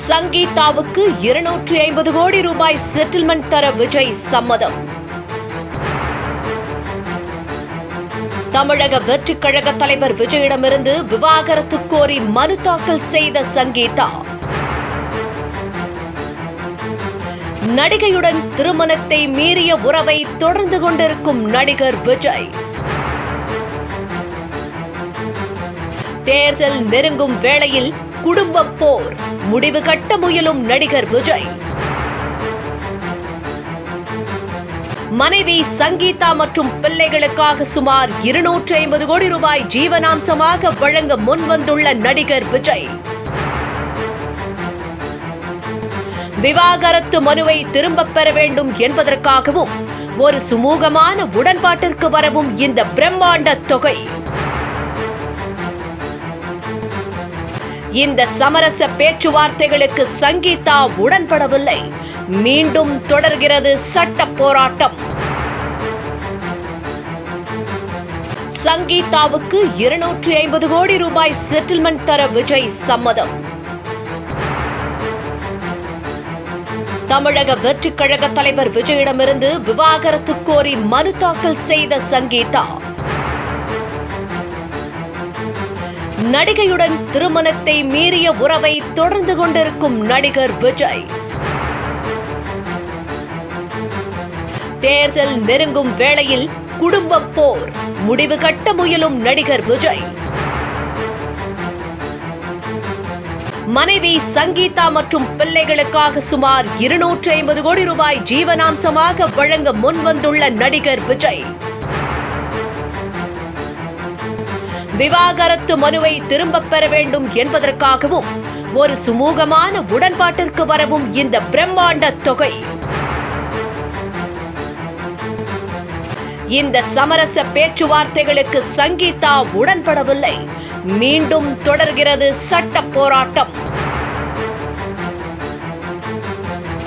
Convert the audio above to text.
சங்கீதாவுக்கு 250 கோடி ரூபாய் செட்டில்மெண்ட் தர விஜய் சம்மதம். தமிழக வெற்றிக் கழக தலைவர் விஜயிடமிருந்து விவாகரத்து கோரி மனு தாக்கல் செய்த சங்கீதா. நடிகையுடன் திருமணத்தை மீறிய உறவை தொடர்ந்து கொண்டிருக்கும் நடிகர் விஜய். தேர்தல் நெருங்கும் வேளையில் குடும்ப போர் முடிவு கட்ட முயலும் நடிகர் விஜய். மனைவி சங்கீதா மற்றும் பிள்ளைகளுக்காக சுமார் 250 கோடி ரூபாய் ஜீவனாம்சமாக வழங்க முன்வந்துள்ள நடிகர் விஜய். விவாகரத்து மனுவை திரும்பப் பெற வேண்டும் என்பதற்காகவும் ஒரு சுமூகமான உடன்பாட்டிற்கு வரவும் இந்த பிரம்மாண்ட தொகை. இந்த சமரச பேச்சுவார்த்தைகளுக்கு சங்கீதா உடன்படவில்லை. மீண்டும் தொடர்கிறது சட்ட போராட்டம். சங்கீதாவுக்கு 250 கோடி ரூபாய் செட்டில்மெண்ட் தர விஜய் சம்மதம். தமிழக வெற்றிக் கழக தலைவர் விஜயிடமிருந்து விவாகரத்து கோரி மனு தாக்கல் செய்த சங்கீதா. நடிகையுடன் திருமணத்தை மீறிய உறவை தொடர்ந்து கொண்டிருக்கும் நடிகர் விஜய். தேர்தல் நெருங்கும் வேளையில் குடும்ப போர் முடிவு கட்ட முயலும் நடிகர் விஜய். மனைவி சங்கீதா மற்றும் பிள்ளைகளுக்காக சுமார் 250 கோடி ரூபாய் ஜீவனாம்சமாக வழங்க முன்வந்துள்ள நடிகர் விஜய். விவாகரத்து மனுவை திரும்பப் பெற வேண்டும் என்பதற்காகவும் ஒரு சுமூகமான உடன்பாட்டிற்கு வரவும் இந்த பிரம்மாண்ட தொகை. இந்த சமரச பேச்சுவார்த்தைகளுக்கு சங்கீதா உடன்படவில்லை. மீண்டும் தொடர்கிறது சட்ட போராட்டம்.